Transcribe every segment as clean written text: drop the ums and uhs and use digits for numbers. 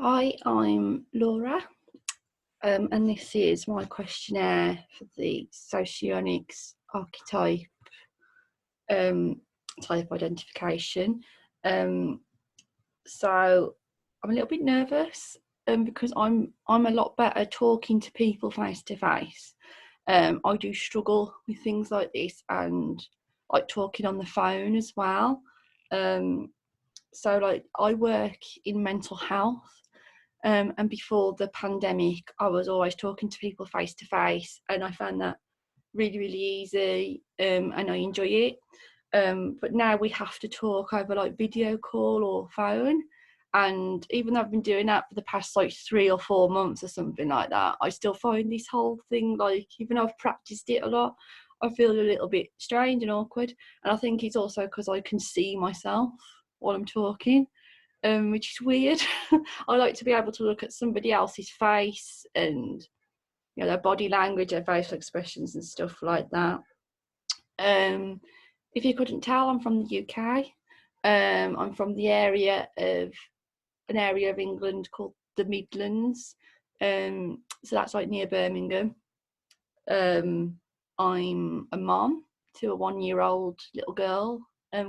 Hi, I'm Laura, and this is my questionnaire for the Socionics archetype type identification. So I'm a little bit nervous because I'm a lot better talking to people face to face. I do struggle with things like this and like talking on the phone as well. So like I work in mental health. And before the pandemic, I was always talking to people face to face, and I found that really, really easy, and I enjoy it. But now we have to talk over like video call or phone. And even though I've been doing that for the past like 3 or 4 months or something like that, I still find this whole thing, like, even though I've practiced it a lot, I feel a little bit strange and awkward. And I think it's also because I can see myself while I'm talking. Which is weird. I like to be able to look at somebody else's face and, you know, their body language, their facial expressions and stuff like that. If you couldn't tell, I'm from the UK. I'm from an area of England called the Midlands. So that's like near Birmingham. I'm a mom to a 1-year-old little girl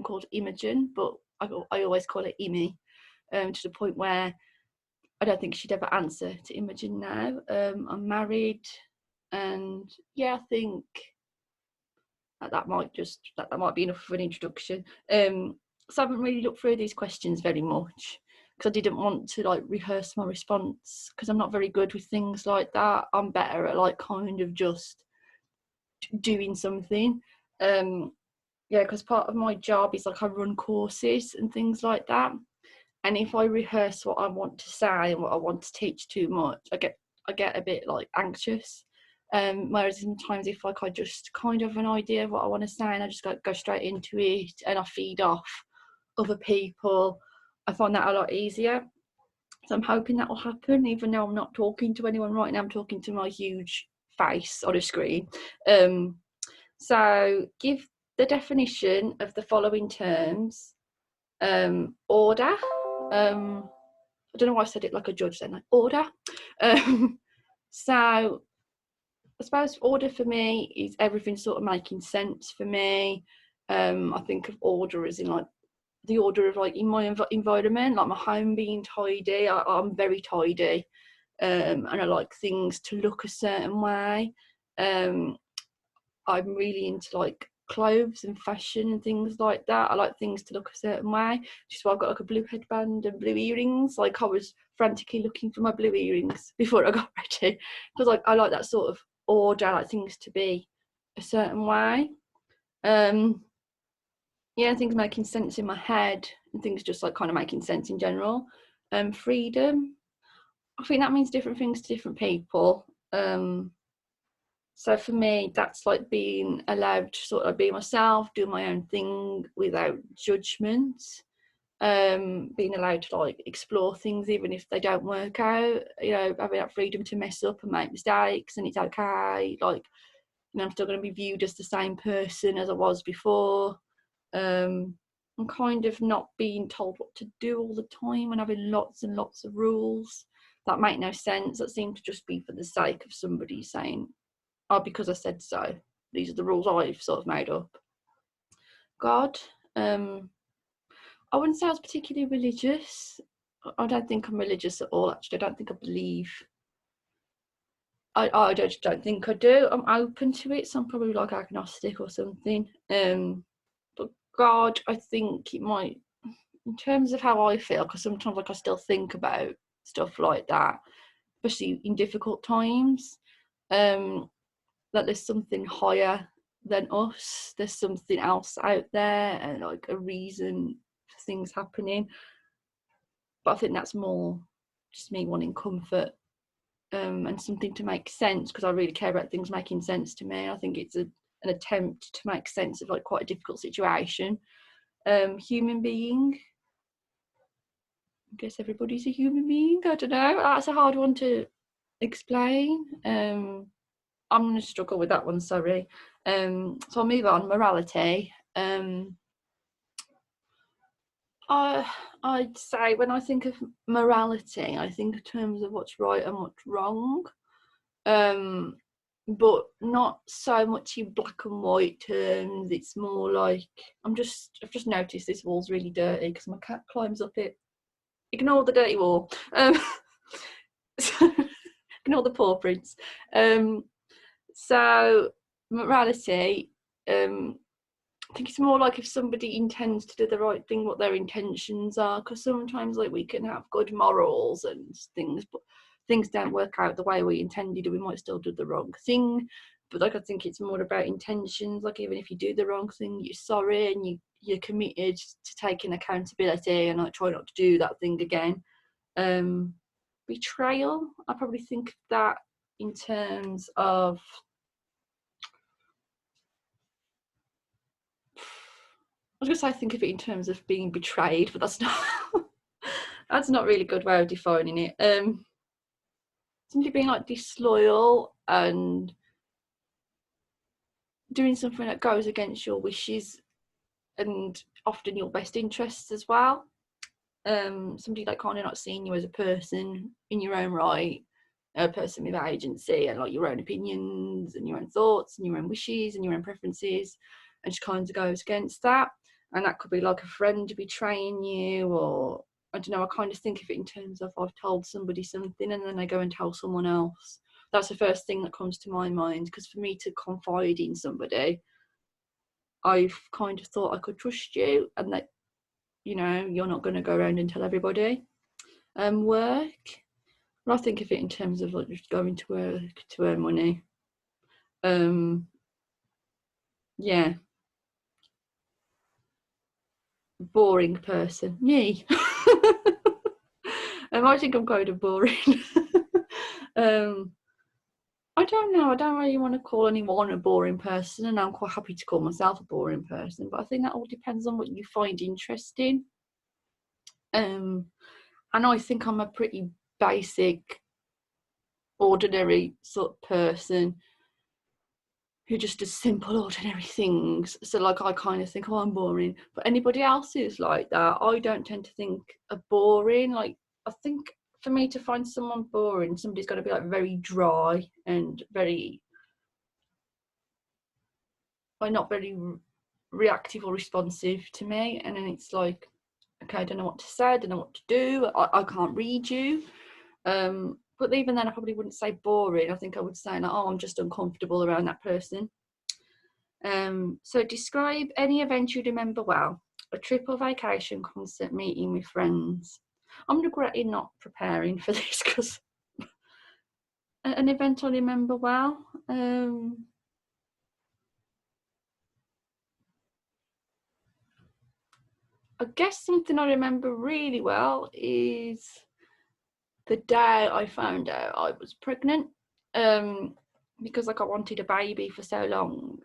called Imogen, but I always call her Imi. To the point where I don't think she'd ever answer to Imogen now. I'm married, and yeah, I think that might be enough of an introduction. So I haven't really looked through these questions very much because I didn't want to like rehearse my response, because I'm not very good with things like that. I'm better at like kind of just doing something. Yeah, because part of my job is like I run courses and things like that. And if I rehearse what I want to say and what I want to teach too much, I get a bit like anxious. Whereas sometimes if like I just kind of have an idea of what I want to say and I just go straight into it and I feed off other people, I find that a lot easier. So I'm hoping that will happen, even though I'm not talking to anyone right now. I'm talking to my huge face on a screen. So give the definition of the following terms. Order. I don't know why I said it like a judge then, like order. So I suppose order for me is everything sort of making sense for me. I think of order as in like the order of like in my environment, like my home being tidy. I'm very tidy, and I like things to look a certain way. I'm really into like clothes and fashion and things like that. I like things to look a certain way, which is why I've got like a blue headband and blue earrings. Like I was frantically looking for my blue earrings before I got ready, because like I like that sort of order. I like things to be a certain way. Yeah, things making sense in my head and things just like kind of making sense in general. Freedom, I think that means different things to different people. So for me, that's like being allowed to sort of be myself, do my own thing without judgment. Being allowed to like explore things even if they don't work out, you know, having that freedom to mess up and make mistakes, and it's okay. Like, you know, I'm still going to be viewed as the same person as I was before. I'm kind of not being told what to do all the time and having lots and lots of rules that make no sense, that seem to just be for the sake of somebody saying, oh, because I said so, these are the rules I've sort of made up. God, I wouldn't say I was particularly religious. I don't think I'm religious at all, actually. I don't think I believe. I don't think I do. I'm open to it, so I'm probably like agnostic or something. But God, I think it might, in terms of how I feel, because sometimes like I still think about stuff like that, especially in difficult times. That there's something higher than us, there's something else out there, and like a reason for things happening. But I think that's more just me wanting comfort, and something to make sense, because I really care about things making sense to me. I think it's an attempt to make sense of like quite a difficult situation. Human being, I guess everybody's a human being. I don't know, that's a hard one to explain. I'm going to struggle with that one, sorry. So I'll move on. Morality. I I'd say when I think of morality, I think in terms of what's right and what's wrong, but not so much in black and white terms. It's more like I've just noticed this wall's really dirty because my cat climbs up it. Ignore the dirty wall. So, ignore the paw prints. So morality, I think it's more like if somebody intends to do the right thing, what their intentions are, because sometimes like we can have good morals and things, but things don't work out the way we intended, or we might still do the wrong thing. But like I think it's more about intentions. Like even if you do the wrong thing, you're sorry and you're committed to taking accountability and like try not to do that thing again. Betrayal, I probably think of that in terms of I was going to say I think of it in terms of being betrayed, but that's not really a good way of defining it. Somebody being like disloyal and doing something that goes against your wishes and often your best interests as well. Somebody like kind of not seeing you as a person in your own right, a person with agency and like your own opinions and your own thoughts and your own wishes and your own preferences, and just kind of goes against that. And that could be like a friend betraying you, or I don't know, I kind of think of it in terms of I've told somebody something and then they go and tell someone else. That's the first thing that comes to my mind, because for me to confide in somebody, I've kind of thought I could trust you and that, you know, you're not going to go around and tell everybody. Work, well, I think of it in terms of like just going to work to earn money. Yeah. Boring person, me. I think I'm kind of boring. I don't know, I don't really want to call anyone a boring person, and I'm quite happy to call myself a boring person, but I think that all depends on what you find interesting. And I think I'm a pretty basic, ordinary sort of person who just does simple, ordinary things. So like I kind of think, oh, I'm boring. But anybody else who's like that, I don't tend to think are boring. Like I think for me to find someone boring, somebody's got to be like very dry and very, like not very reactive or responsive to me. And then it's like, okay, I don't know what to say, I don't know what to do, I can't read you. But even then I probably wouldn't say boring. I think I would say like, oh, I'm just uncomfortable around that person. So describe any event you remember well: a trip or vacation, concert, meeting with friends. I'm regretting not preparing for this because an event I remember well. I guess something I remember really well is the day I found out I was pregnant. Because like I wanted a baby for so long,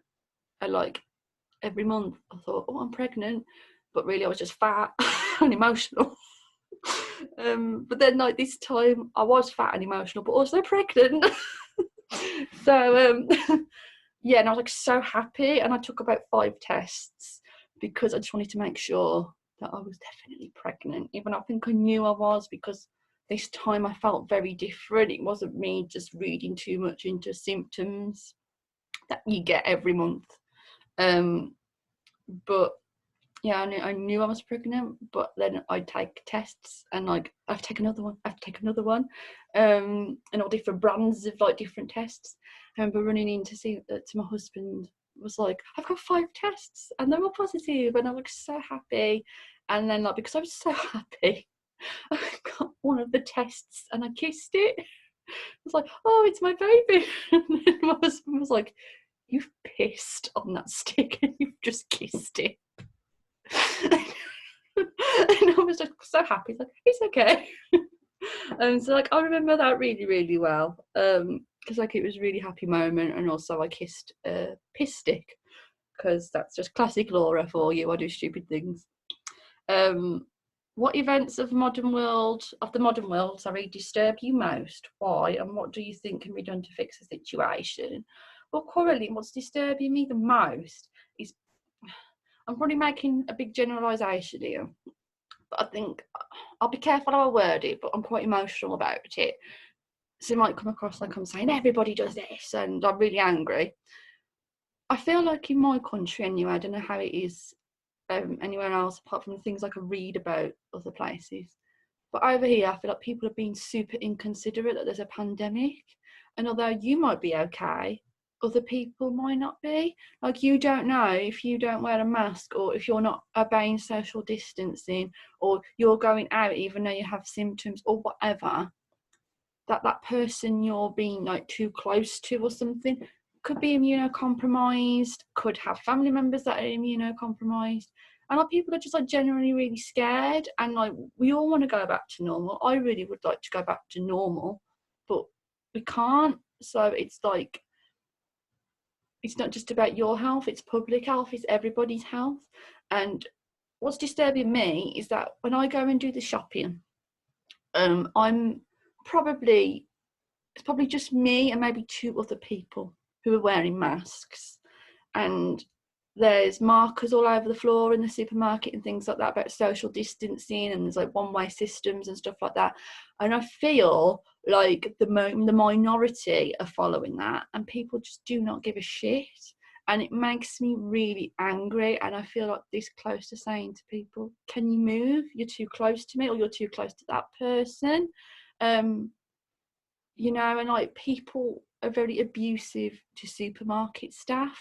and like every month I thought, oh, I'm pregnant, but really I was just fat and emotional. But then like this time I was fat and emotional but also pregnant. So yeah, and I was like so happy, and I took about 5 tests because I just wanted to make sure that I was definitely pregnant, even though I think I knew I was, because this time I felt very different. It wasn't me just reading too much into symptoms that you get every month. But yeah, I knew I was pregnant, but then I'd take tests and like I have to take another one, and all different brands of like different tests. I remember running in to see to my husband, was like, I've got 5 tests and they're all positive, and I was so happy. And then like because I was so happy, I got one of the tests and I kissed it. I was like, oh, it's my baby. And then my husband was like, you've pissed on that stick and you've just kissed it. And I was just so happy, like it's okay. So like I remember that really, really well, because like it was a really happy moment. And also I kissed a piss stick, because that's just classic Laura for you. I do stupid things. What events of the modern world disturb you most? Why? And what do you think can be done to fix the situation? Well, currently what's disturbing me the most is, I'm probably making a big generalisation here, but I think I'll be careful how I word it, but I'm quite emotional about it. So it might come across like I'm saying everybody does this and I'm really angry. I feel like in my country anyway, I don't know how it is anywhere else apart from the things like I read about other places. But over here, I feel like people are being super inconsiderate that there's a pandemic. And although you might be okay, other people might not be. Like, you don't know if you don't wear a mask or if you're not obeying social distancing or you're going out even though you have symptoms or whatever, that person you're being like too close to or something could be immunocompromised, could have family members that are immunocompromised. And like, people are just like generally really scared, and like we all want to go back to normal. I really would like to go back to normal, but we can't. So it's like, it's not just about your health, it's public health, it's everybody's health. And what's disturbing me is that when I go and do the shopping, it's probably just me and maybe 2 other people who are wearing masks, and there's markers all over the floor in the supermarket and things like that about social distancing, and there's like one-way systems and stuff like that. And I feel like the minority are following that, and people just do not give a shit, and it makes me really angry. And I feel like this close to saying to people, can you move? You're too close to me, or you're too close to that person. You know, and like people are very abusive to supermarket staff,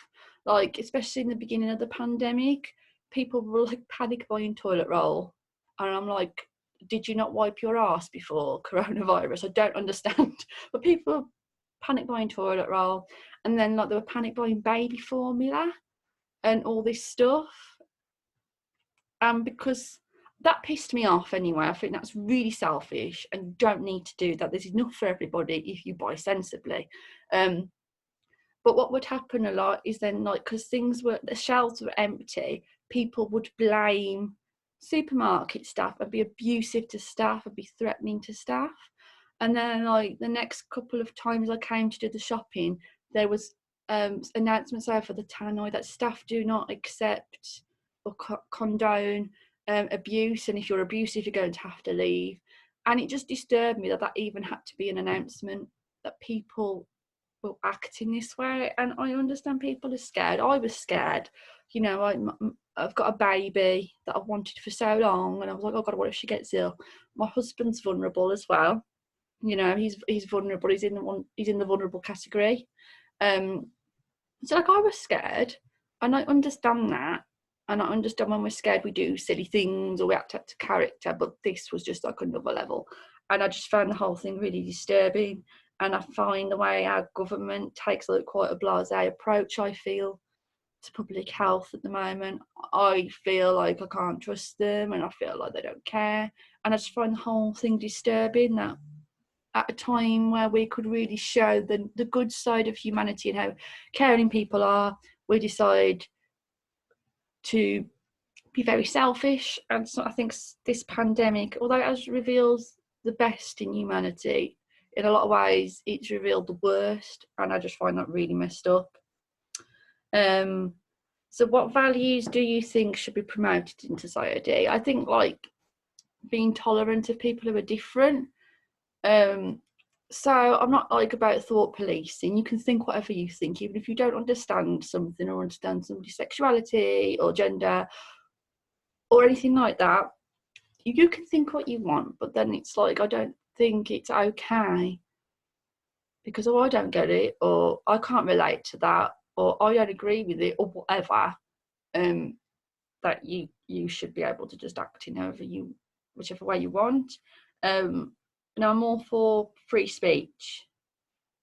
like especially in the beginning of the pandemic, people were like panic buying toilet roll, and I'm like, did you not wipe your ass before coronavirus? I don't understand. But people panic buying toilet roll, and then like they were panic buying baby formula and all this stuff, because that pissed me off anyway. I think that's really selfish and you don't need to do that. There's enough for everybody if you buy sensibly. But what would happen a lot is then, like, because the shelves were empty, people would blame supermarket staff and be abusive to staff and be threatening to staff. And then like the next couple of times I came to do the shopping, there was announcements over the tannoy that staff do not accept or condone abuse, and if you're abusive you're going to have to leave. And it just disturbed me that even had to be an announcement, that people will act in this way. And I understand people are scared. I was scared, you know. I've got a baby that I've wanted for so long, and I was like, oh God, what if she gets ill? My husband's vulnerable as well, you know. He's vulnerable. He's in the vulnerable category. So like, I was scared, and I understand that. And I understand when we're scared we do silly things or we act out to character, but this was just like another level. And I just found the whole thing really disturbing. And I find the way our government takes like quite a blasé approach, I feel, to public health at the moment. I feel like I can't trust them, and I feel like they don't care. And I just find the whole thing disturbing, that at a time where we could really show the good side of humanity and how caring people are, we decide to be very selfish. And so I think this pandemic, although it reveals the best in humanity, in a lot of ways it's revealed the worst, and I just find that really messed up. So what values do you think should be promoted in society? I think like being tolerant of people who are different. So I'm not like about thought policing. You can think whatever you think, even if you don't understand something or understand somebody's sexuality or gender or anything like that. You can think what you want, but then it's like, I don't think it's okay because, oh, I don't get it, or I can't relate to that, or I don't agree with it, or whatever. That you should be able to just act in whichever way you want. Now I'm all for free speech,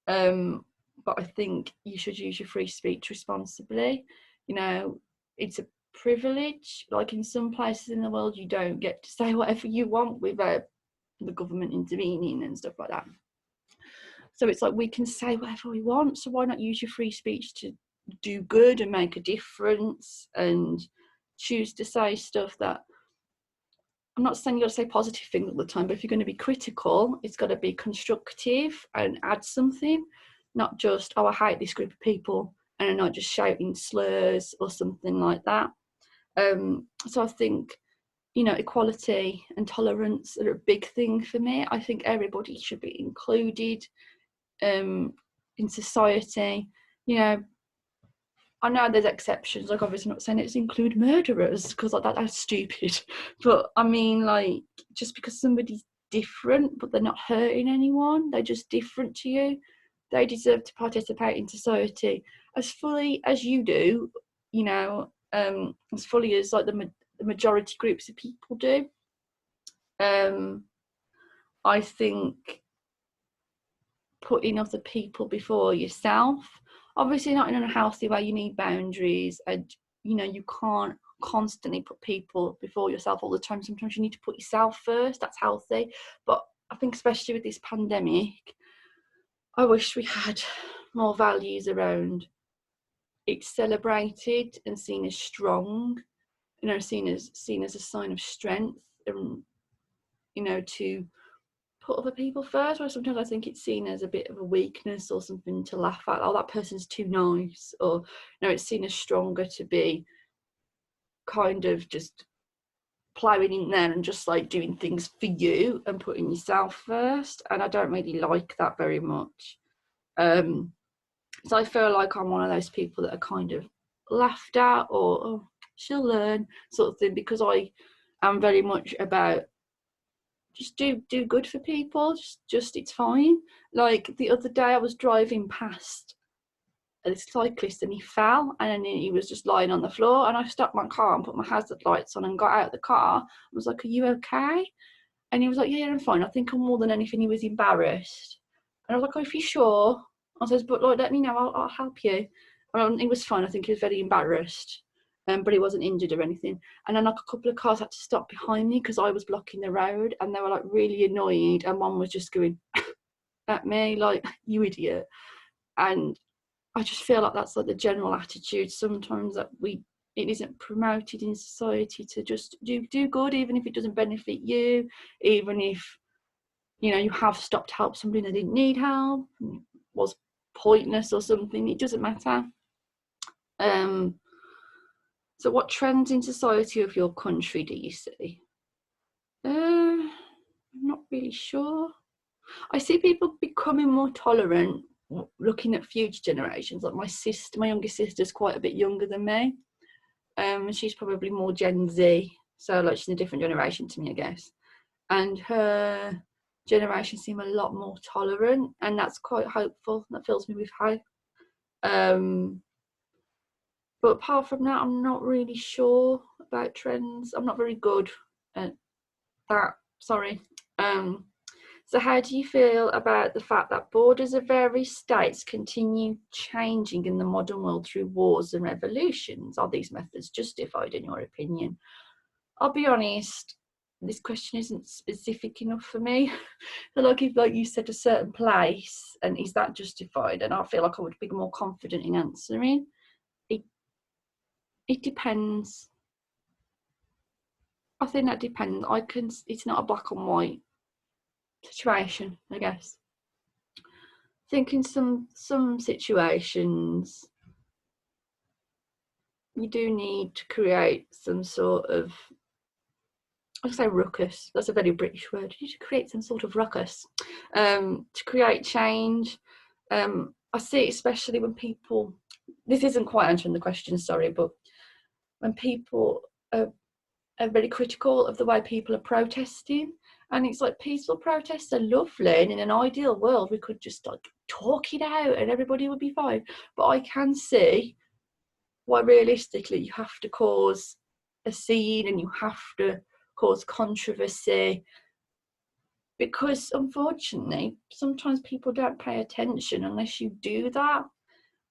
but I think you should use your free speech responsibly. You know, it's a privilege. Like in some places in the world, you don't get to say whatever you want without the government intervening and stuff like that. So it's like, we can say whatever we want, so why not use your free speech to do good and make a difference and choose to say stuff that, I'm not saying you got to say positive things all the time, but if you're going to be critical, it's got to be constructive and add something, not just, oh, I hate this group of people, and not just shouting slurs or something like that. So I think you know, equality and tolerance are a big thing for me. I think everybody should be included in society. You know, I know there's exceptions, like obviously not saying it's include murderers, because like that's stupid. But I mean, like, just because somebody's different but they're not hurting anyone, they're just different to you, they deserve to participate in society as fully as you do, you know, as fully as like the majority groups of people do. I think putting other people before yourself, obviously not in a healthy way, you need boundaries, and you know, you can't constantly put people before yourself all the time. Sometimes you need to put yourself first, that's healthy. But I think especially with this pandemic, I wish we had more values around it's celebrated and seen as strong, you know, seen as a sign of strength, and you know, to put other people first. Or sometimes I think it's seen as a bit of a weakness or something to laugh at. Oh, that person's too nice, or you know, it's seen as stronger to be kind of just plowing in there and just like doing things for you and putting yourself first. And I don't really like that very much. So I feel like I'm one of those people that are kind of laughed at, or oh, she'll learn sort of thing, because I am very much about just do good for people. Just it's fine. Like the other day I was driving past a cyclist and he fell, and then he was just lying on the floor, and I stopped my car and put my hazard lights on and got out of the car. I was like, are you okay? And he was like, yeah, I'm fine. I think I'm more than anything, he was embarrassed. And I was like, oh, if you're sure. I says, but like, let me know, I'll help you. And he was fine. I think he was very embarrassed, but he wasn't injured or anything. And then like a couple of cars had to stop behind me because I was blocking the road, and they were like really annoyed, and one was just going at me like, you idiot. And I just feel like that's like the general attitude sometimes, that it isn't promoted in society to just do good, even if it doesn't benefit you, even if, you know, you have stopped to help somebody that didn't need help, was pointless or something. It doesn't matter. So what trends in society of your country do you see? I'm not really sure. I see people becoming more tolerant, looking at future generations. Like my youngest sister's quite a bit younger than me. She's probably more Gen Z, so like she's in a different generation to me, I guess. And her generation seem a lot more tolerant, and that's quite hopeful. That fills me with hope. But apart from that, I'm not really sure about trends. I'm not very good at that. Sorry. So how do you feel about the fact that borders of various states continue changing in the modern world through wars and revolutions? Are these methods justified in your opinion? I'll be honest, this question isn't specific enough for me. So like if like you said a certain place, and is that justified? And I feel like I would be more confident in answering. It depends. I think that depends. It's not a black and white situation, I guess. I think in some situations you do need to create some sort of, I say ruckus, that's a very British word. You need to create some sort of ruckus to create change. I see it especially when people, this isn't quite answering the question, sorry, but when people are very critical of the way people are protesting. And it's like, peaceful protests are lovely, and in an ideal world we could just like talk it out and everybody would be fine. But I can see why realistically you have to cause a scene and you have to cause controversy, because unfortunately sometimes people don't pay attention unless you do that.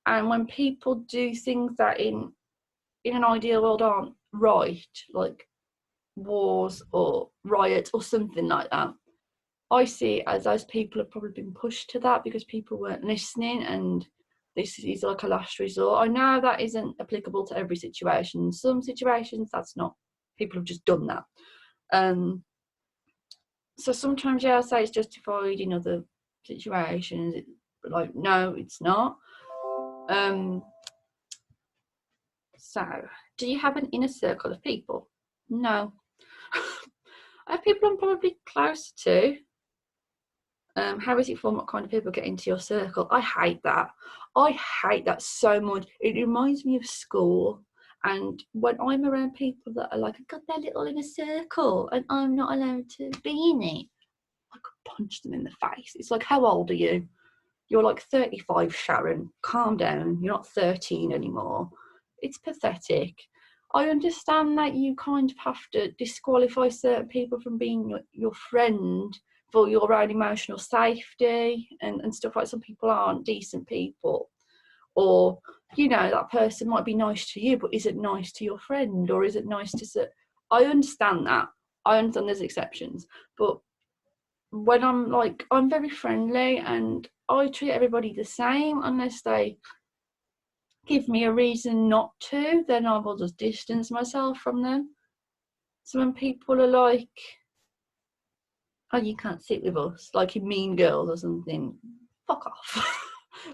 And when people do things that in an ideal world aren't right, like wars or riots or something like that, I see it as those people have probably been pushed to that because people weren't listening, and this is like a last resort. I know that isn't applicable to every situation. In some situations that's not, people have just done that. So sometimes, yeah, I say it's justified. In other situations, like, no, it's not. So do you have an inner circle of people? No. I have people I'm probably close to. How is it formed? What kind of people get into your circle? I hate that. I hate that so much. It reminds me of school. And when I'm around people that are like, I've got their little inner circle and I'm not allowed to be in it, I could punch them in the face. It's like, how old are you? You're like 35, Sharon. Calm down. You're not 13 anymore. It's pathetic. I understand that you kind of have to disqualify certain people from being your friend for your own emotional safety and stuff like. Some people aren't decent people, or you know, that person might be nice to you but isn't nice to your friend, or isn't nice to. I understand that. I understand there's exceptions, but when I'm very friendly and I treat everybody the same unless they give me a reason not to, then I will just distance myself from them. So when people are like, oh, you can't sit with us, like in Mean Girls or something, fuck off.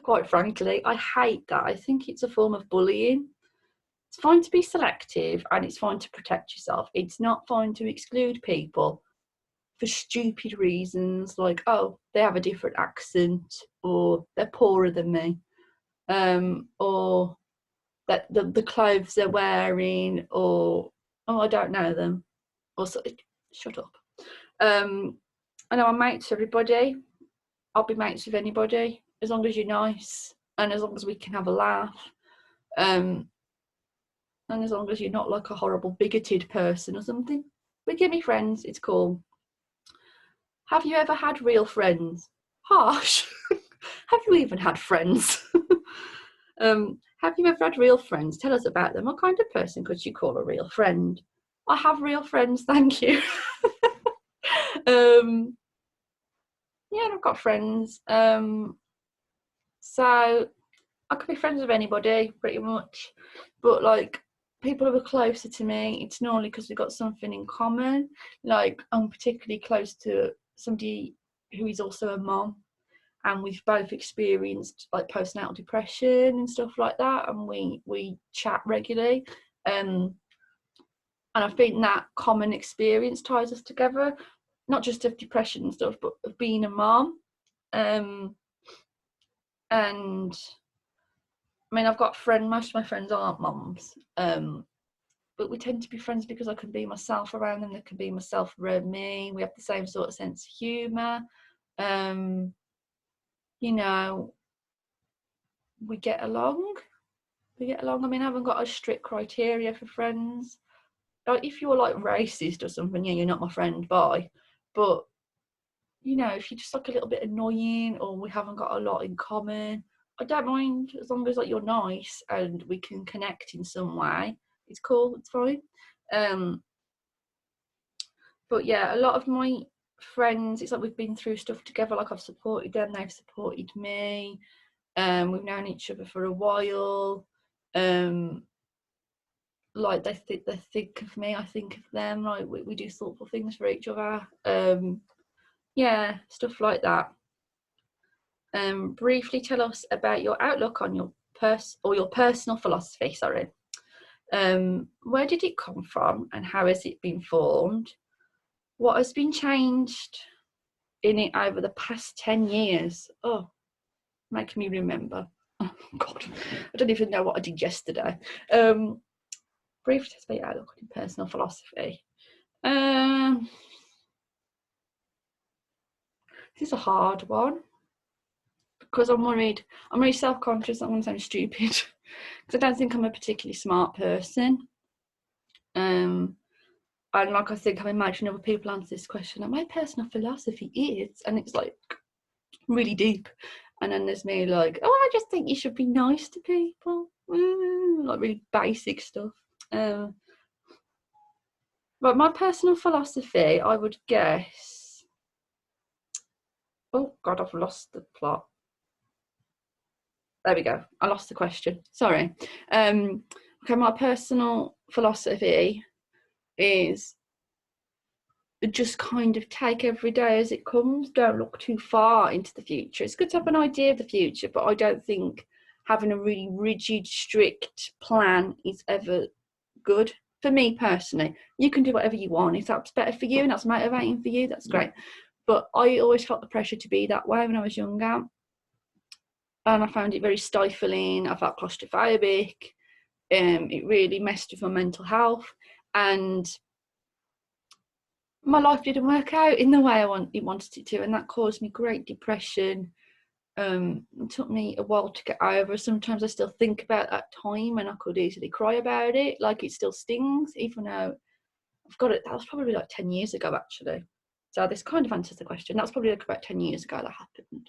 Quite frankly, I hate that. I think it's a form of bullying. It's fine to be selective and it's fine to protect yourself. It's not fine to exclude people for stupid reasons, like, oh, they have a different accent, or they're poorer than me, or that the clothes they're wearing, or oh, I don't know them, or so, shut up. I know I'm mates with everybody. I'll be mates with anybody as long as you're nice and as long as we can have a laugh, and as long as you're not like a horrible bigoted person or something. We can be friends. It's cool. Have you ever had real friends? Harsh. Have you even had friends? Have you ever had real friends? Tell us about them. What kind of person could you call a real friend? I have real friends, thank you. Yeah, I've got friends. So I could be friends with anybody, pretty much. But like people who are closer to me, it's normally because we've got something in common. Like I'm particularly close to somebody who is also a mom, and we've both experienced like postnatal depression and stuff like that, and we chat regularly, and I think that common experience ties us together, not just of depression and stuff, but of being a mom. And I mean, I've got friends, most of my friends aren't moms, but we tend to be friends because I can be myself around them, they can be myself around me, we have the same sort of sense of humour, you know, we get along. I mean, I haven't got a strict criteria for friends. Like, if you're like racist or something, yeah, you're not my friend, bye. But, you know, if you're just like a little bit annoying or we haven't got a lot in common, I don't mind, as long as like you're nice and we can connect in some way. It's cool, it's fine. But yeah, a lot of my friends, it's like we've been through stuff together, like I've supported them, they've supported me. We've known each other for a while. Like they think of me, I think of them. Like we do thoughtful things for each other. Yeah, stuff like that. Briefly tell us about your outlook on your your personal philosophy. Sorry. Where did it come from, and how has it been formed? What has been changed in it over the past 10 years? Oh, make me remember. Oh God, I don't even know what I did yesterday. Briefly tell us about your outlook on your personal philosophy. This is a hard one because I'm worried. I'm really self-conscious. I'm going to sound stupid because I don't think I'm a particularly smart person. And like I think I'm imagining other people answer this question, and my personal philosophy is, and it's like really deep. And then there's me like, oh, I just think you should be nice to people, like really basic stuff. But my personal philosophy, I would guess. Oh God, I've lost the plot. There we go. I lost the question. Sorry. Okay, my personal philosophy is just kind of take every day as it comes. Don't look too far into the future. It's good to have an idea of the future, but I don't think having a really rigid, strict plan is ever good. for me personally, you can do whatever you want. If that's better for you and that's motivating for you, that's great. But I always felt the pressure to be that way when I was younger. And I found it very stifling. I felt claustrophobic. It really messed with my mental health. And my life didn't work out in the way I wanted it to. And that caused me great depression. It took me a while to get over. Sometimes I still think about that time and I could easily cry about it. Like it still stings, even though I've got it. That was probably like 10 years ago, actually. So this kind of answers the question. That's probably like about 10 years ago that happened.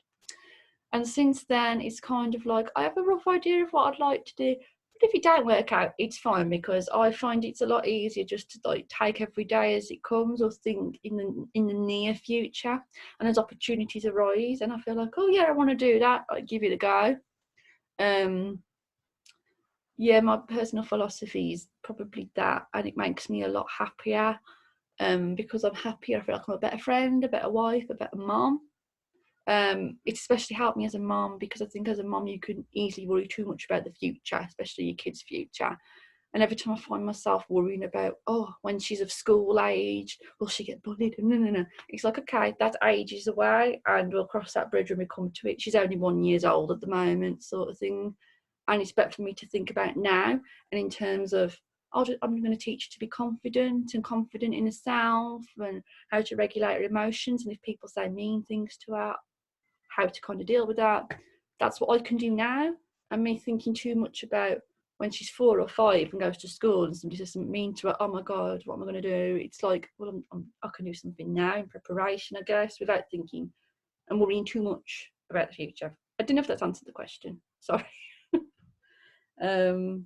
And since then, it's kind of like, I have a rough idea of what I'd like to do. But if it don't work out, it's fine, because I find it's a lot easier just to like take every day as it comes, or think in the near future. And as opportunities arise, and I feel like, oh yeah, I want to do that, I give it a go. Yeah, my personal philosophy is probably that, and it makes me a lot happier. Because I'm happier, I feel like I'm a better friend, a better wife, a better mom. It's especially helped me as a mom, because I think as a mom you can easily worry too much about the future, especially your kids' future. And every time I find myself worrying about, oh, when she's of school age, will she get bullied? No. It's like, okay, that's ages away, and we'll cross that bridge when we come to it. She's only 1 year old at the moment, sort of thing. And it's better for me to think about now, and in terms of, I'm going to teach her to be confident in herself, and how to regulate her emotions, and if people say mean things to her, how to kind of deal with that. That's what I can do now. And me thinking too much about when she's 4 or 5 and goes to school and somebody says something mean to her, oh my God, what am I going to do? It's like, well, I can do something now in preparation, I guess, without thinking and worrying too much about the future. I don't know if that's answered the question. Sorry. In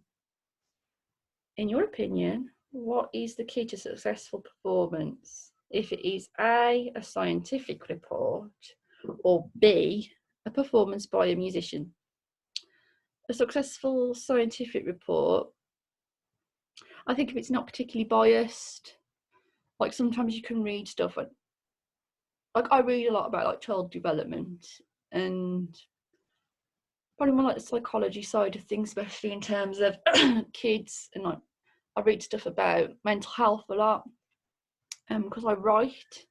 your opinion, what is the key to successful performance? If it is A, a scientific report, or B, a performance by a musician. A successful scientific report, I think if it's not particularly biased, like sometimes you can read stuff, like I read a lot about like child development and probably more like the psychology side of things, especially in terms of kids, and like I read stuff about mental health a lot, because I write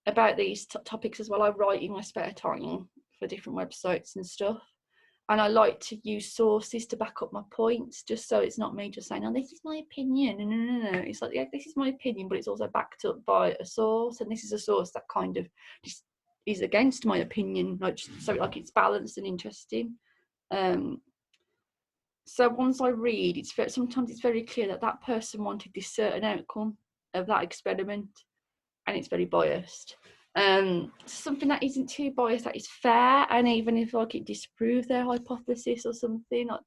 about these topics as well. I write in my spare time for different websites and stuff, and I like to use sources to back up my points, just so it's not me just saying, oh, this is my opinion. No. It's like, yeah, this is my opinion, but it's also backed up by a source, and this is a source that kind of just is against my opinion, like, so like it's balanced and interesting. So once I read, sometimes it's very clear that person wanted this certain outcome of that experiment, and it's very biased. Something that isn't too biased, that is fair, and even if like it disproved their hypothesis or something, like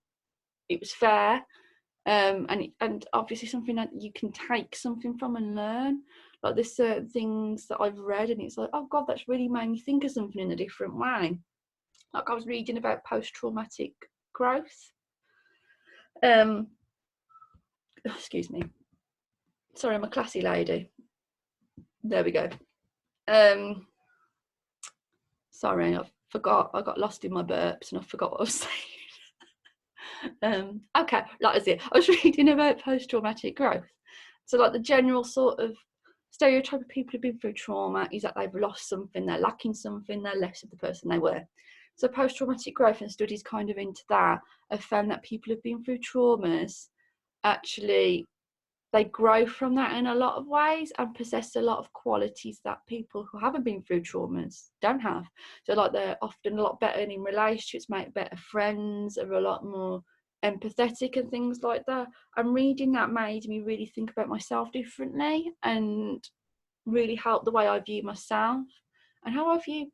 it was fair, and obviously something that you can take something from and learn. Like there's certain things that I've read and it's like, oh God, that's really made me think of something in a different way. Like I was reading about post-traumatic growth. Excuse me. Sorry, I'm a classy lady. There we go. Sorry, I got lost in my burps and I forgot what I was saying. Okay, that was it. I was reading about post-traumatic growth. So like the general sort of stereotype of people who've been through trauma is that they've lost something, they're lacking something, they're less of the person they were. So post-traumatic growth and studies kind of into that have found that people who've been through traumas, actually they grow from that in a lot of ways and possess a lot of qualities that people who haven't been through traumas don't have. So like they're often a lot better in relationships, make better friends, are a lot more empathetic and things like that. And reading that made me really think about myself differently and really helped the way I view myself and how I view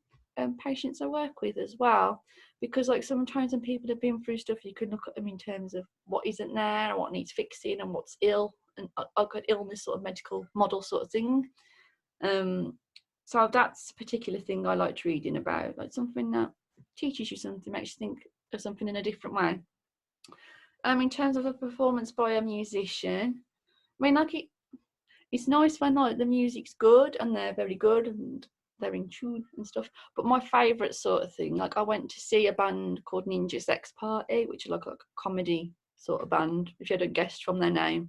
patients I work with as well. Because like sometimes when people have been through stuff, you can look at them in terms of what isn't there and what needs fixing and what's ill, and I've got illness sort of medical model sort of thing. So that's a particular thing I liked reading about, like something that teaches you something, makes you think of something in a different way. In terms of a performance by a musician, I mean, like it's nice when like the music's good and they're very good and they're in tune and stuff. But my favourite sort of thing, like I went to see a band called Ninja Sex Party, which is like a comedy sort of band, if you hadn't guessed from their name.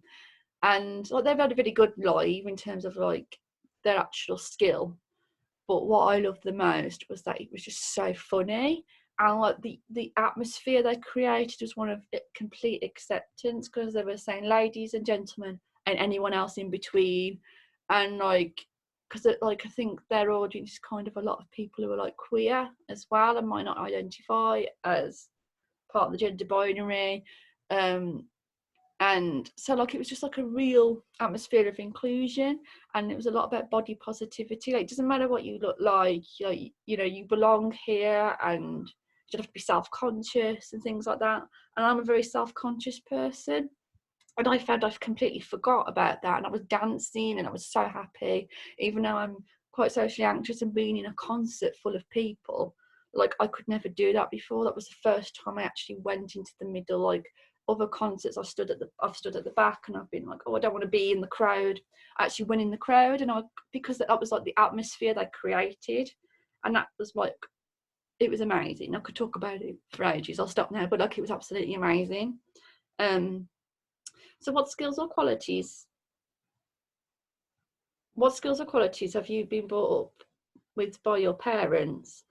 and like they've had a really good life in terms of like their actual skill. But what I loved the most was that it was just so funny, and like the atmosphere they created was one of complete acceptance, because they were saying ladies and gentlemen and anyone else in between, and like because like I think their audience is kind of a lot of people who are like queer as well and might not identify as part of the gender binary, and so like it was just like a real atmosphere of inclusion, and it was a lot about body positivity. Like it doesn't matter what you look like, you know you belong here, and you don't have to be self-conscious and things like that. And I'm a very self-conscious person, and I found I completely forgot about that, and I was dancing and I was so happy, even though I'm quite socially anxious, and being in a concert full of people, like I could never do that before. That was the first time I actually went into the middle. Like other concerts I've stood at the back, and I've been like, oh, I don't want to be in the crowd. I actually went in the crowd, and because that was like the atmosphere they created, and that was like, it was amazing. I could talk about it for ages. I'll stop now, but like it was absolutely amazing. So what skills or qualities have you been brought up with by your parents?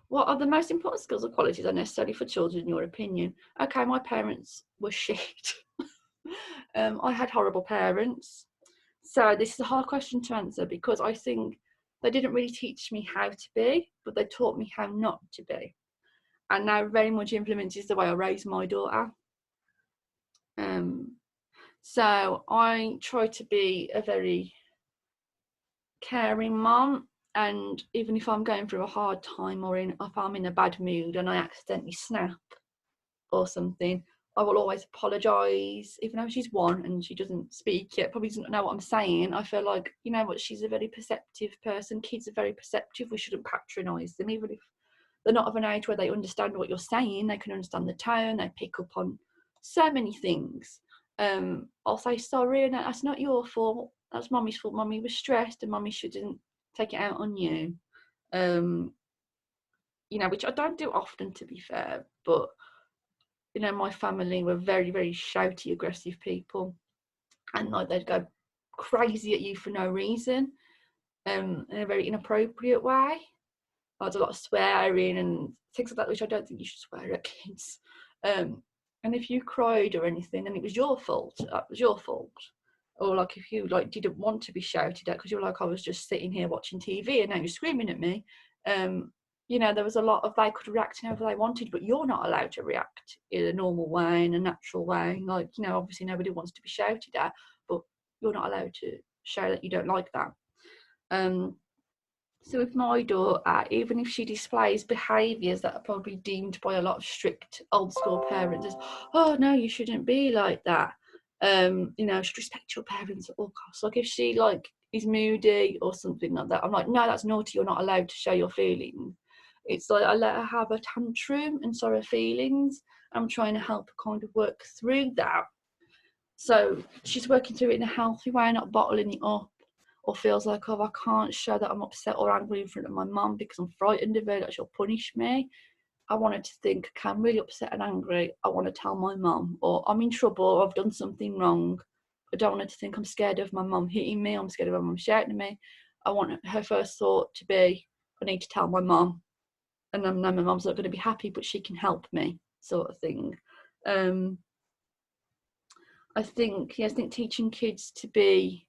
What are the most important skills or qualities are necessary for children in your opinion? Okay, my parents were shit. I had horrible parents. So this is a hard question to answer, because I think they didn't really teach me how to be, but they taught me how not to be. And now very much influences the way I raise my daughter. So I try to be a very caring mom, and even if I'm going through a hard time, or if I'm in a bad mood and I accidentally snap or something, I will always apologise. Even though she's 1 and she doesn't speak yet, probably doesn't know what I'm saying, I feel like, you know what, she's a very perceptive person. Kids are very perceptive. We shouldn't patronise them, even if they're not of an age where they understand what you're saying. They can understand the tone, they pick up on so many things. I'll say sorry, and that's not your fault, that's mommy's fault. Mommy was stressed and mommy shouldn't take it out on you. You know, which I don't do often, to be fair, but you know, my family were very, very shouty, aggressive people, and like they'd go crazy at you for no reason, in a very inappropriate way. There's a lot of swearing and things like that, which I don't think you should swear at kids. And if you cried or anything, then it was your fault. That was your fault. Or like if you like didn't want to be shouted at because you're like, I was just sitting here watching TV and now you're screaming at me. You know, there was a lot of, they could react however they wanted, but you're not allowed to react in a normal way, in a natural way. Like, you know, obviously nobody wants to be shouted at, but you're not allowed to show that you don't like that. So with my daughter, even if she displays behaviours that are probably deemed by a lot of strict old school parents as, oh no, you shouldn't be like that, you know, you should respect your parents at all costs. Like if she like is moody or something like that, I'm like, no, that's naughty, you're not allowed to show your feelings. It's like I let her have a tantrum and show her feelings. I'm trying to help her kind of work through that. So she's working through it in a healthy way, not bottling it up, or feels like, oh, I can't show that I'm upset or angry in front of my mum because I'm frightened of her, that she'll punish me. I want her to think, okay, I'm really upset and angry, I want to tell my mum, or I'm in trouble, or I've done something wrong. I don't want her to think I'm scared of my mum hitting me, I'm scared of my mum shouting at me. I want her first thought to be, I need to tell my mum, and I know my mum's not going to be happy, but she can help me, sort of thing. I think teaching kids to be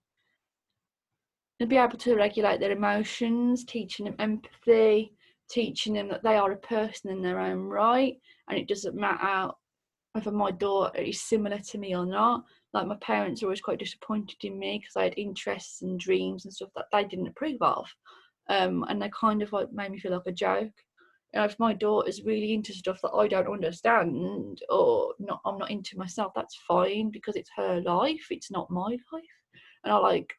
able to regulate their emotions, teaching them empathy, teaching them that they are a person in their own right, and it doesn't matter whether my daughter is similar to me or not. Like my parents are always quite disappointed in me because I had interests and dreams and stuff that they didn't approve of, and they kind of like made me feel like a joke. And if my daughter's really into stuff that I don't understand or not, I'm not into myself, that's fine, because it's her life, it's not my life. And I think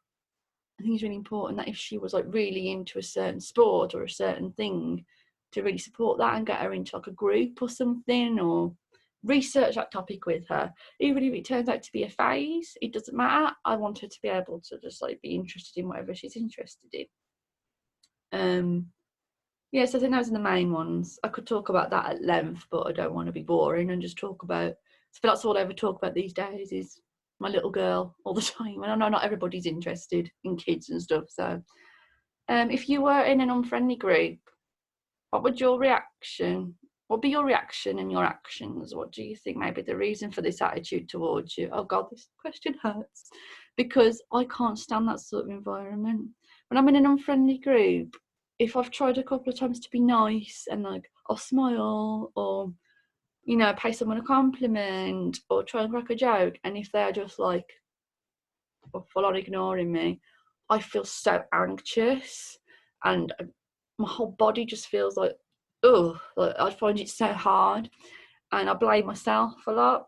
it's really important that if she was like really into a certain sport or a certain thing, to really support that and get her into like a group or something, or research that topic with her. Even if it turns out to be a phase, it doesn't matter. I want her to be able to just like be interested in whatever she's interested in. Yes, I think those are the main ones. I could talk about that at length, but I don't want to be boring and just talk about So that's all I ever talk about these days is my little girl all the time. And I know not everybody's interested in kids and stuff. So if you were in an unfriendly group, what would your reaction, what would be your reaction and your actions? What do you think may be the reason for this attitude towards you? Oh God, this question hurts, because I can't stand that sort of environment. When I'm in an unfriendly group, if I've tried a couple of times to be nice and like I'll smile or, you know, pay someone a compliment or try and crack a joke, and if they're just like full on ignoring me, I feel so anxious and my whole body just feels like, oh, like I find it so hard, and I blame myself a lot.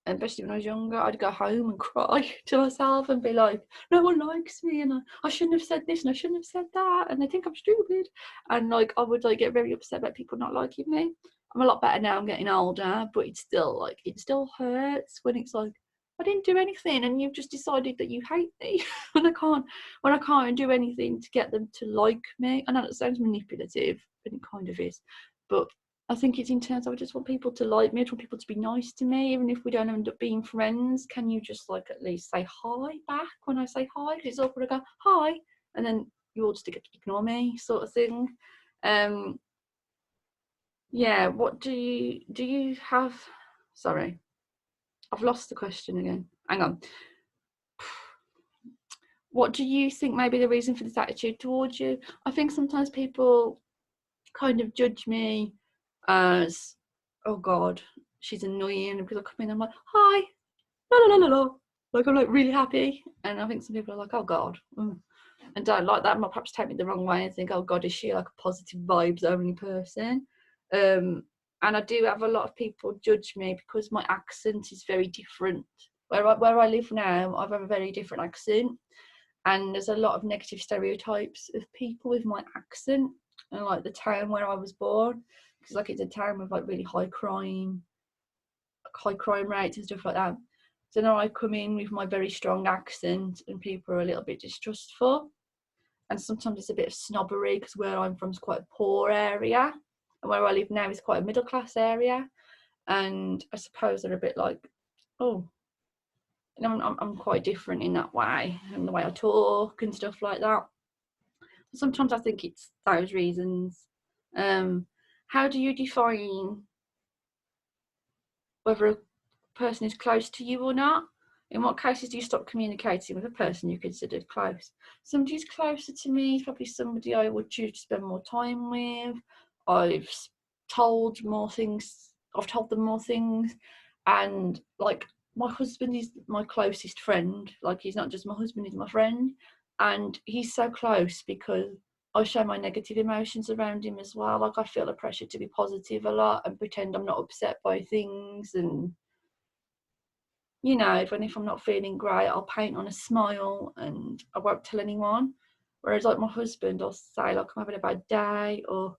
And especially when I was younger, I'd go home and cry to myself and be like, no one likes me, and I shouldn't have said this and I shouldn't have said that, and they think I'm stupid, and like I would like get very upset about people not liking me. I'm a lot better now, I'm getting older, but it's still like, it still hurts when it's like, I didn't do anything and you've just decided that you hate me. when I can't do anything to get them to like me. I know that sounds manipulative, and it kind of is, but I think it's in terms of I just want people to like me, I want people to be nice to me, even if we don't end up being friends. Can you just like at least say hi back when I say hi? Because it's awkward to go hi and then you all just ignore me, sort of thing. Yeah, what do you have? Sorry, I've lost the question again. Hang on. What do you think may be the reason for this attitude towards you? I think sometimes people kind of judge me as, oh God, she's annoying, because I come in and I'm like, hi, la la la la la, like I'm like really happy, and I think some people are like, oh God, and don't like that, might perhaps take me the wrong way and think, oh God, is she like a positive vibes only person? And I do have a lot of people judge me because my accent is very different. Where I live now, I have a very different accent, and there's a lot of negative stereotypes of people with my accent and like the town where I was born, because like it's a town with like really high crime rates and stuff like that. So now I come in with my very strong accent and people are a little bit distrustful, and sometimes it's a bit of snobbery because where I'm from is quite a poor area and where I live now is quite a middle class area, and I suppose they're a bit like, oh, you know, I'm quite different in that way, and the way I talk and stuff like that. Sometimes I think it's those reasons. How do you define whether a person is close to you or not? In what cases do you stop communicating with a person you considered close? Somebody's closer to me is probably somebody I would choose to spend more time with. I've told them more things, and like my husband is my closest friend. Like he's not just my husband, he's my friend, and he's so close because I show my negative emotions around him as well. Like I feel the pressure to be positive a lot and pretend I'm not upset by things, and you know, even if I'm not feeling great, I'll paint on a smile and I won't tell anyone. Whereas like my husband, I'll say like I'm having a bad day, or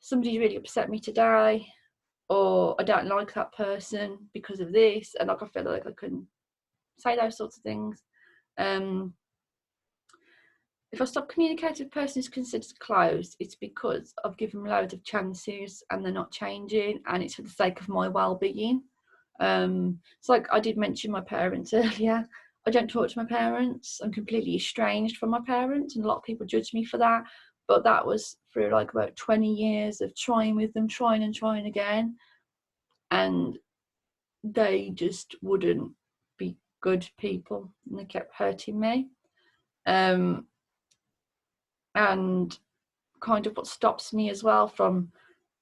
somebody's really upset me today, or I don't like that person because of this, and like I feel like I can say those sorts of things. If I stop communicating with a person who's considered close, it's because I've given them loads of chances and they're not changing, and it's for the sake of my well-being. It's like I did mention my parents earlier. I don't talk to my parents. I'm completely estranged from my parents, and a lot of people judge me for that. But that was through like about 20 years of trying with them, trying and trying again. And they just wouldn't be good people, and they kept hurting me. And kind of what stops me as well from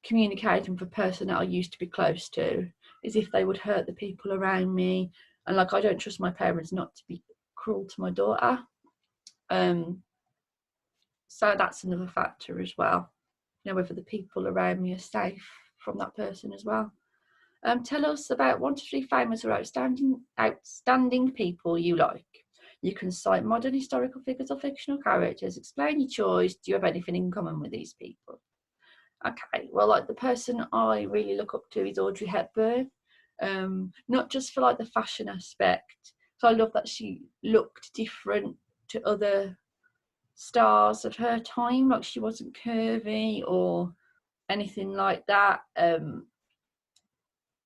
communicating with a person that I used to be close to is if they would hurt the people around me. And like I don't trust my parents not to be cruel to my daughter. So that's another factor as well. You know, whether the people around me are safe from that person as well. Tell us about 1 to 3 famous or outstanding people you like. You can cite modern historical figures or fictional characters. Explain your choice. Do you have anything in common with these people? Okay, well, like the person I really look up to is Audrey Hepburn. Not just for like the fashion aspect, so I love that she looked different to other stars of her time. Like she wasn't curvy or anything like that.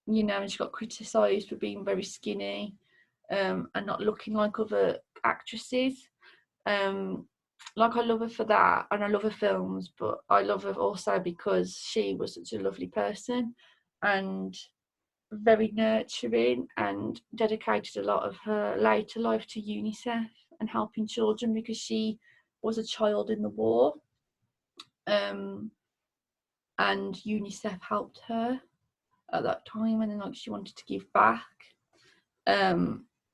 you know, and she got criticised for being very skinny and not looking like other actresses. Like, I love her for that, and I love her films, but I love her also because she was such a lovely person and very nurturing, and dedicated a lot of her later life to UNICEF and helping children, because she was a child in the war, and UNICEF helped her at that time, and then like she wanted to give back. Yeah,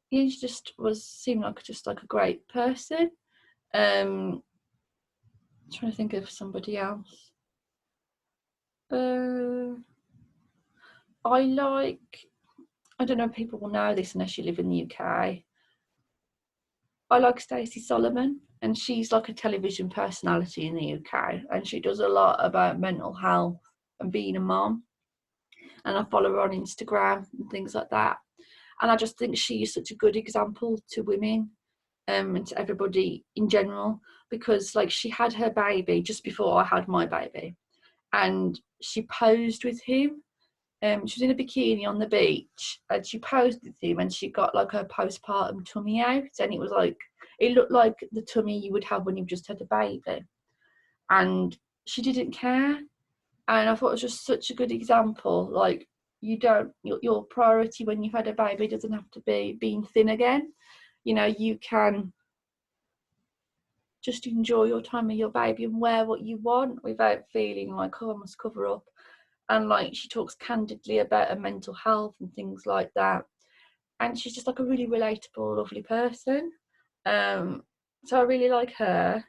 she just seemed like just like a great person. I'm trying to think of somebody else. I don't know if people will know this unless you live in the UK. I like Stacey Solomon, and she's like a television personality in the UK, and she does a lot about mental health and being a mom. And I follow her on Instagram and things like that. And I just think she is such a good example to women and to everybody in general, because like she had her baby just before I had my baby, and she posed with him. She was in a bikini on the beach, and she posed with him, and she got like her postpartum tummy out, and it was like, it looked like the tummy you would have when you've just had a baby, and she didn't care. And I thought it was just such a good example. Like, you don't, your priority when you've had a baby doesn't have to be being thin again. You know, you can just enjoy your time with your baby and wear what you want without feeling like, oh, I must cover up. And like, she talks candidly about her mental health and things like that, and she's just like a really relatable, lovely person. So I really like her.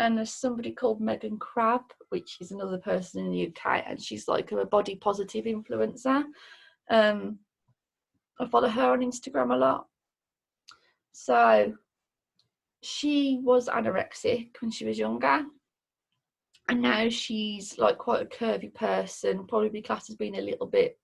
And there's somebody called Megan Crab, which is another person in the UK, and she's like a body positive influencer. I follow her on Instagram a lot. So she was anorexic when she was younger, and now she's like quite a curvy person, probably classed as being a little bit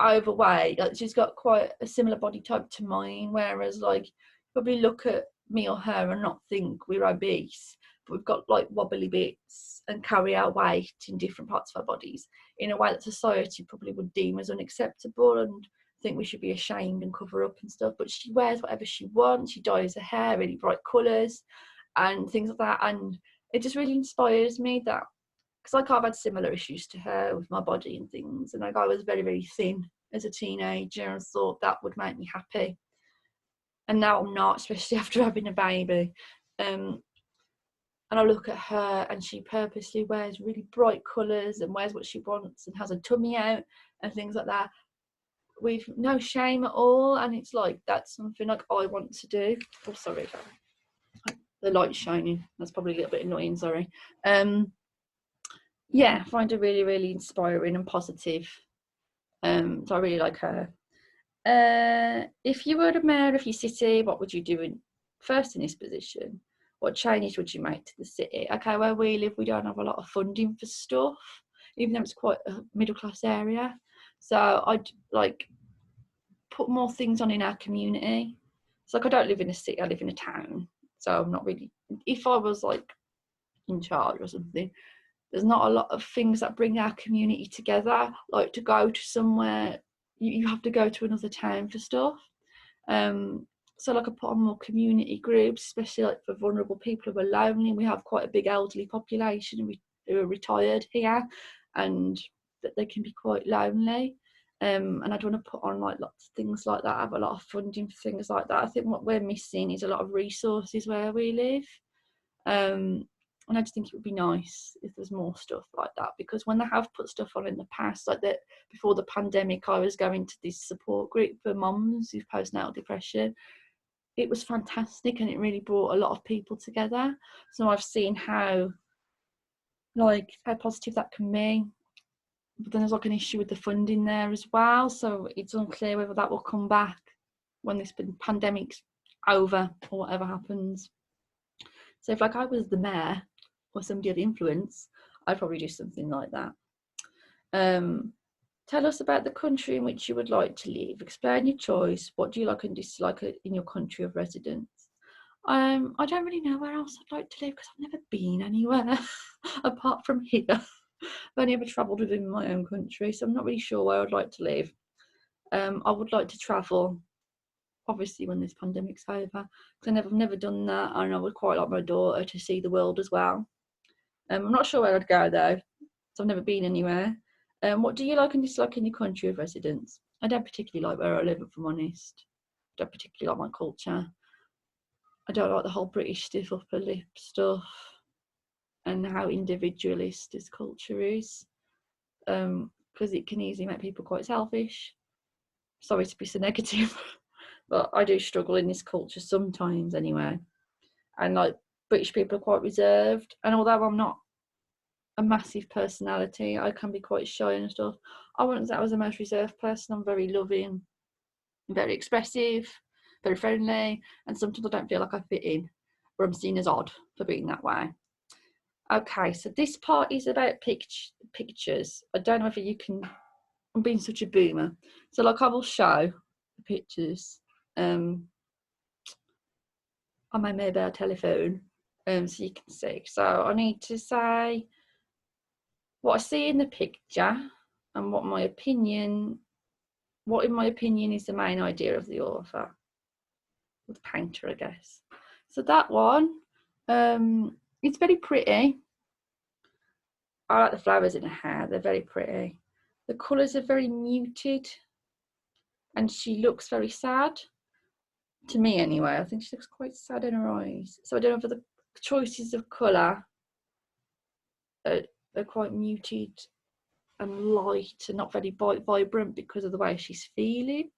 overweight. Like, she's got quite a similar body type to mine, whereas like, probably look at me or her and not think we're obese, but we've got like wobbly bits and carry our weight in different parts of our bodies in a way that society probably would deem as unacceptable and think we should be ashamed and cover up and stuff. But she wears whatever she wants, she dyes her hair really bright colours and things like that, and it just really inspires me, that because like I've had similar issues to her with my body and things, and like I was very, very thin as a teenager and thought that would make me happy, and now I'm not, especially after having a baby. And I look at her, and she purposely wears really bright colours and wears what she wants and has a tummy out and things like that with no shame at all, and it's like, that's something like I want to do. Oh, sorry, the light's shining, that's probably a little bit annoying, sorry. Yeah, I find her really, really inspiring and positive. So I really like her. If you were the mayor of your city, what would you do first in this position? What changes would you make to the city? Okay, where we live, we don't have a lot of funding for stuff, even though it's quite a middle class area. So I'd like put more things on in our community. It's like, I don't live in a city, I live in a town. So I'm not really, if I was like in charge or something, there's not a lot of things that bring our community together, like to go to somewhere, you have to go to another town for stuff. So like, I put on more community groups, especially like for vulnerable people who are lonely. We have quite a big elderly population who are retired here, and that they can be quite lonely. And I'd want to put on like lots of things like that, have a lot of funding for things like that. I think what we're missing is a lot of resources where we live. And I just think it would be nice if there's more stuff like that, because when they have put stuff on in the past, like that before the pandemic, I was going to this support group for mums with postnatal depression. It was fantastic, and it really brought a lot of people together. So I've seen how positive that can be. But then there's like an issue with the funding there as well, so it's unclear whether that will come back when this pandemic's over or whatever happens. So if like I was the mayor or somebody of influence, I'd probably do something like that. Tell us about the country in which you would like to live. Explain your choice. What do you like and dislike in your country of residence? I don't really know where else I'd like to live, because I've never been anywhere apart from here. only ever travelled within my own country, so I'm not really sure where I'd like to live. I would like to travel, obviously, when this pandemic's over, because I've never done that, and I would quite like my daughter to see the world as well. I'm not sure where I'd go though, so I've never been anywhere. What do you like and dislike in your country of residence? I don't particularly like where I live, if I'm honest. I don't particularly like my culture. I don't like the whole British stiff upper lip stuff and how individualist this culture is, because it can easily make people quite selfish. Sorry to be so negative, but I do struggle in this culture sometimes anyway. And like, British people are quite reserved, and although I'm not a massive personality, I can be quite shy and stuff. I wouldn't say I was the most reserved person. I'm very loving, very expressive, very friendly, and sometimes I don't feel like I fit in, or I'm seen as odd for being that way. Okay, so this part is about pictures. I don't know if you can, I'm being such a boomer. So like, I will show the pictures on my mobile telephone, so you can see. So I need to say what I see in the picture and what in my opinion is the main idea of the author, or the painter, I guess. So that one, it's very pretty. I like the flowers in her hair, they're very pretty. The colours are very muted, and she looks very sad. To me anyway, I think she looks quite sad in her eyes. So I don't know if the choices of colour are quite muted and light and not very vibrant because of the way she's feeling.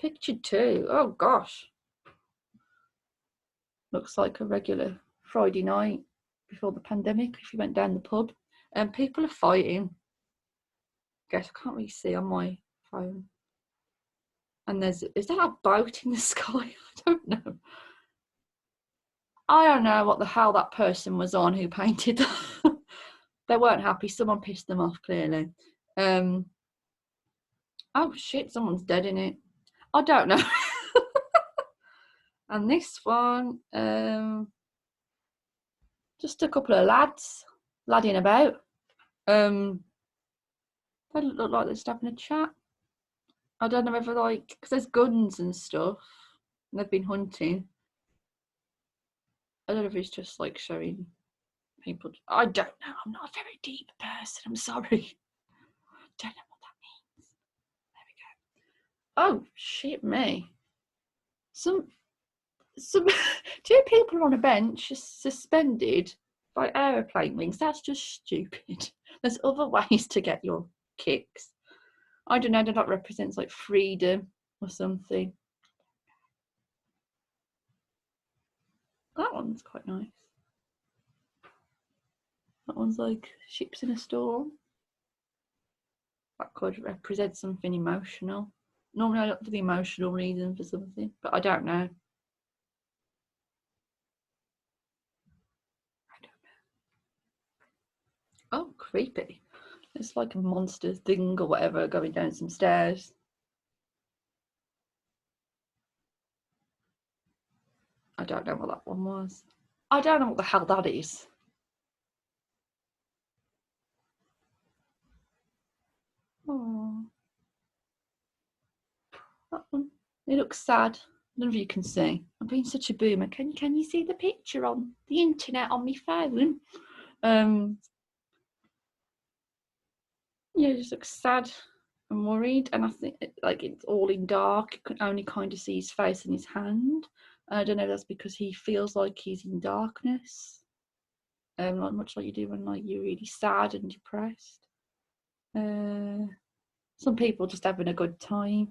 Picture 2, oh gosh. Looks like a regular Friday night before the pandemic if you went down the pub. And people are fighting. I guess I can't really see on my phone. And is there a boat in the sky? I don't know. I don't know what the hell that person was on who painted that. They weren't happy. Someone pissed them off, clearly. Oh shit, someone's dead in it. I don't know. And this one, just a couple of lads ladding about. They look like they're just having a chat. I don't know whether, like, because there's guns and stuff, and they've been hunting. I don't know if it's just like showing people. I don't know. I'm not a very deep person. I'm sorry. Don't know what that means. There we go. Oh shit, me. Some 2 people on a bench suspended by aeroplane wings. That's just stupid. There's other ways to get your kicks. I don't know. That represents like freedom or something. That one's quite nice. That one's like ships in a storm. That could represent something emotional. Normally I look for the emotional reason for something, but I don't know. Oh, creepy. It's like a monster thing or whatever going down some stairs. I don't know what that one was. I don't know what the hell that is. Oh, that one. It looks sad. I don't know if you can see. I'm being such a boomer. Can you see the picture on the internet on my phone? Yeah, it just looks sad and worried, and I think like it's all in dark. You can only kind of see his face and his hand. I don't know if that's because he feels like he's in darkness, like much like you do when like you're really sad and depressed. Some people just having a good time.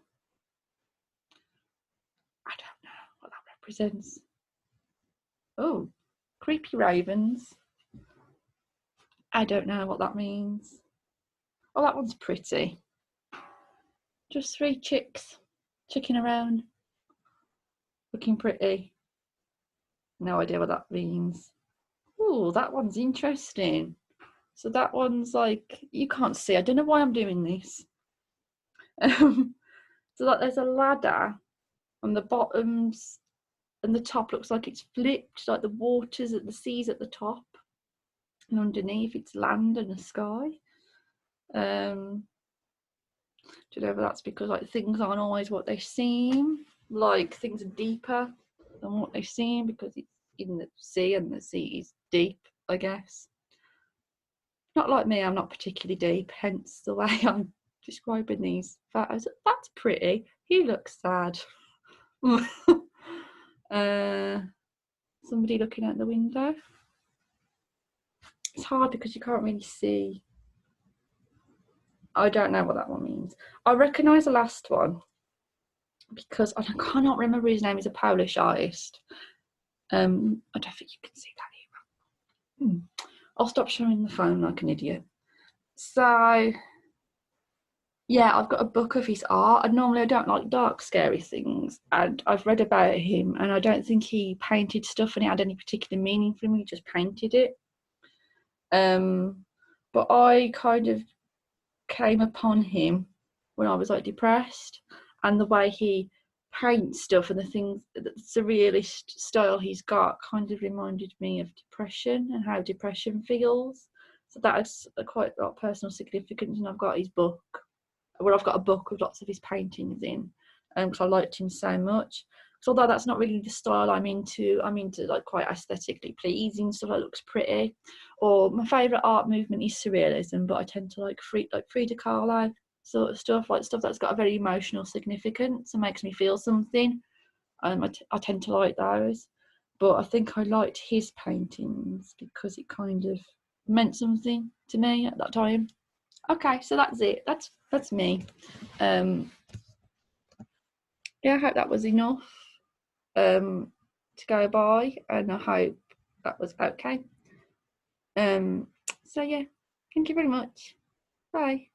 I don't know what that represents. Oh, creepy ravens. I don't know what that means. Oh, that one's pretty. Just 3 chicks chicking around, looking pretty. No idea what that means. Oh, that one's interesting. So that one's like, you can't see. I don't know why I'm doing this. So that there's a ladder on the bottoms, and the top looks like it's flipped, like the waters at the seas at the top. and underneath it's land and a sky. Don't know if that's because like things aren't always what they seem, like things are deeper than what they seem because it's in the sea and the sea is deep, I guess. Not like me, I'm not particularly deep, hence the way I'm describing these photos. That's pretty. He looks sad. Somebody looking out the window. It's hard because you can't really see. I don't know what that one means. I recognise the last one because I cannot remember his name. He's a Polish artist. I don't think you can see that either. I'll stop showing the phone like an idiot. So yeah, I've got a book of his art, and normally I don't like dark, scary things, and I've read about him, and I don't think he painted stuff and it had any particular meaning for him. He just painted it. But I kind of came upon him when I was like depressed, and the way he paints stuff and the things, the surrealist style he's got kind of reminded me of depression and how depression feels. So that is quite a lot of personal significance, and I've got his book. Well, I've got a book with lots of his paintings in, because I liked him so much. So although that's not really the style I'm into like quite aesthetically pleasing stuff that looks pretty. Or my favourite art movement is surrealism, but I tend to like Frida Kahlo sort of stuff, like stuff that's got a very emotional significance and makes me feel something. I tend to like those. But I think I liked his paintings because it kind of meant something to me at that time. Okay, so that's it. That's me. Yeah, I hope that was enough to go by, and I hope that was okay. So yeah, thank you very much. Bye.